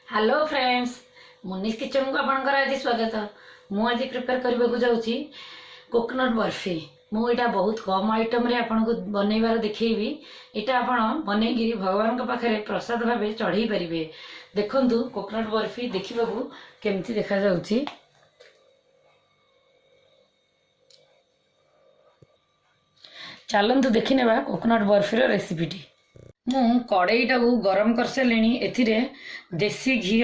Hello friends, मुनीस kitchen को आपनकर आज स्वागत। मु आज प्रिपेयर करबा को जाउची कोकोनट बर्फी। मु एटा बहुत कम आइटम रे आपन को बनैबार देखैबी। एटा आपन बनैगिरी भगवान के पाखरे प्रसाद भाबे चढ़ाई परिबे। देखंतु कोकोनट बर्फी देखिबा को केमती देखा जाउची। चलंतु देखि नेबा कोकोनट बर्फी रो रेसिपीटी। मु कड़ईटा को गरम कर सारे एथिरे देसी घी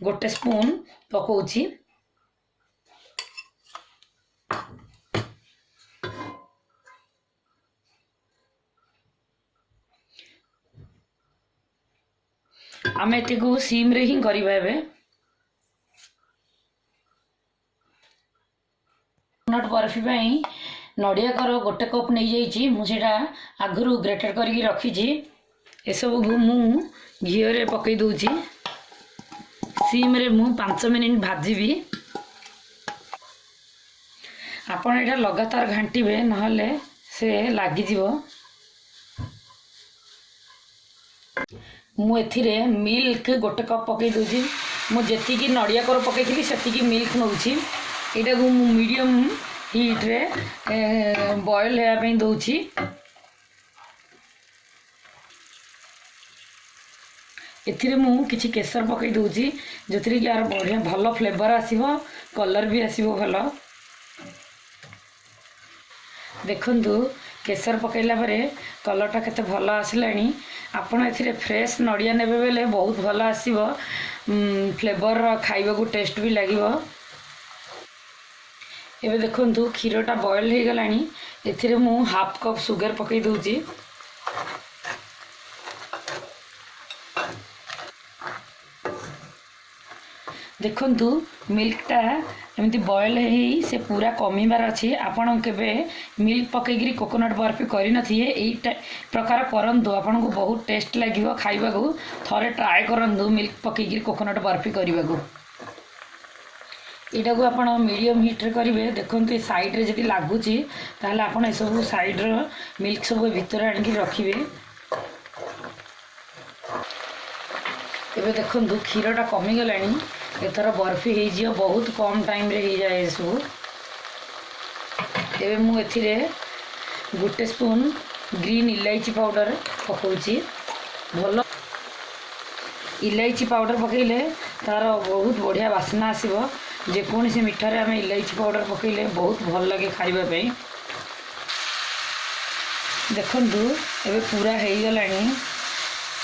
गोटे स्पून पकाउछि। आम एटी को सीम रे ही करबा। एबे कोकोनट बर्फी पई नड़िया कर गोटे कप नहीं जाइछि। मु सेटा आगुरु ग्रेटेड करके रखिछि। ए सब मु घी रे पकई दूची। सीम रे मु 5 मिनिट भाजीबी। आपण एटा लगातार घांटीबे नहले से लागि जीवो। मु एथिरे मिल्क गोटे कप पकई दूची। मु जेति की नड़िया कर पकईथि सेति की मिल्क नउची। एटा को मु मीडियम हीट रे बॉयल हेया पई दोची। एथिरे मु किछि केसर पकई दूची जथिरे कि यार बढ़िया भलो फ्लेवर आसीबो, कलर भी आसीबो भलो। देखंतु केसर पकईला परे कलरटा केते भलो आसिलानी। आपण एथिरे फ्रेश नड़िया नेबे बेले बहुत भलो आसीबो। फ्लेवर खाइबा को टेस्ट भी लागिबो। एबे देखंतु खीरटा बॉयल हे गलानी। एथिरे मु हाफ कप सुगर पकई दूची। देखंतु मिल्कटा एमती बॉयल ही से पूरा कमीबार अच्छी। आपण केबे मिल्क पकईकरी कोकोनट बर्फी करि नथिए एई प्रकार करंतु आपण को बहुत टेस्ट लागिवो खाइबा को। थरे ट्राई करंतु मिल्क पकईकरी कोकोनट बर्फी करिबा को। एटा को आपण मीडियम हीट रे करिवे। देखंतु ए साइड रे जति लागुची ताहले आपण ए सब साइड रो मिल्क सब भीतर आनि रखिबे। एबे देखंतु खीरटा कमी गलानी। एथर बर्फी हो जियो बहुत कम टाइम रे हो जाए सब। एबे मु एथिरे गोटे स्पून ग्रीन इलायची पाउडर पकाउची। भलो इलायची पाउडर पकईले तार बहुत बढ़िया बास्ना आसीबो। जे कोनी से मिठा रे हम इलायची पाउडर पकईले बहुत भल लगे खाइबा पई। देखंतु एबे पूरा हो गलानी।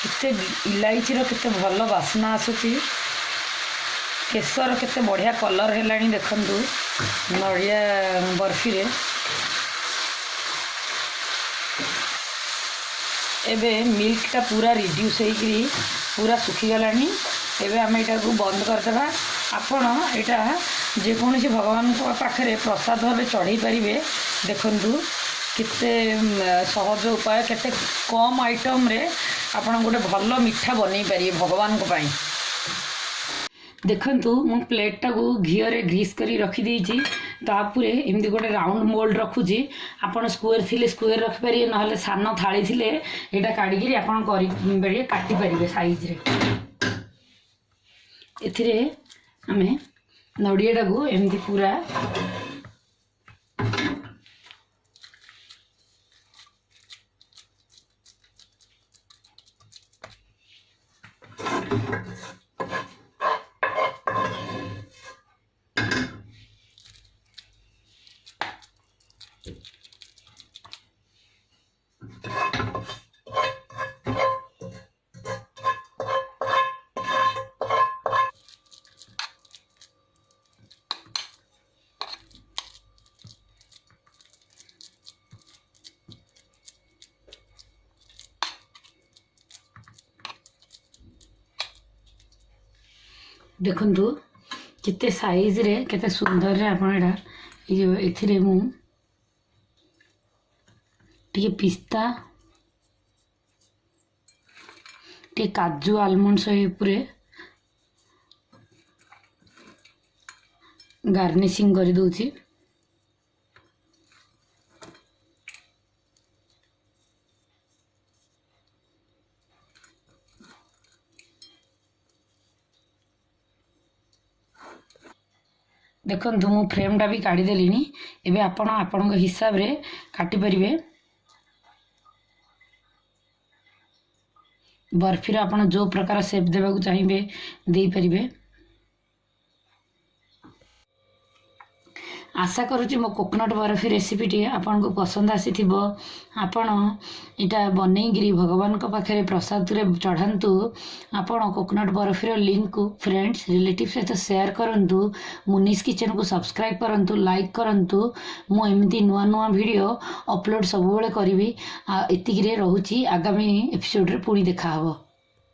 केते इलायची रो केते भलो बास्ना आसुची। केसर केते बढ़िया कलर हेलानी। देखंतु नड़िया बर्फी रे एबे मिल्कटा पूरा रिड्यूस होइकरी पूरा सुखी गलानी। एबे हम एटा को बंद कर देबा। आपण एटा जे कोनसी भगवान को पाखरे प्रसाद भाबे चढ़ाई परिबे। देखंतु केते सहज उपाय केते कम आइटम रे आपण गोटे भलो मिठा बनै परिबे भगवान को पाई। देखंतु मु प्लेटटा को घी रे ग्रीस करी रखी देइची। तापुरे एमदी गोटे राउंड मोल्ड रखुची। आपण स्क्वायर थिले स्क्वायर रख परिए नहले सानो थाली थिले एटा काढी गिरी आपण करी बेले काटी परिबे साइज रे। एथिरे हमें नड़ियाटा को एमदी पूरा देखंतु केते साइज रे केते सुंदर रे आपण एटा ए जो एथिरे मु टिके पिस्ता टिके काजू आलमंड सही पूरे गार्निशिंग कर दूची। ଦେଖନ୍ତୁ ମୁଁ ଫ୍ରେମ୍ଟା ବି କାଢ଼ିଦେଲିଣି। ଏବେ ଆପଣ ଆପଣଙ୍କ ହିସାବରେ କାଟିପାରିବେ। ବର୍ଫିର ଆପଣ ଯେଉଁ ପ୍ରକାର ସେପ୍ ଦେବାକୁ ଚାହିଁବେ ଦେଇପାରିବେ। आशा करुँची मो कोकोनट बर्फी रेसिपीटी आपन को पसंद आसीथिबो। आपण इटा बनैगिरी भगवान को पाखे प्रसाद रे चढ़ातु। आपण कोकोनट बर्फीर लिंक को फ्रेंड्स रिलेटिव सहित शेयर करंतु। मुनीस किचन को सब्सक्राइब करंतु, लाइक करंतु। मु एमती नुआ नुआ वीडियो अपलोड सब बेले करी। एतिकी रे रहूची, आगामी एपिसोड रे पुणी देखा हबो।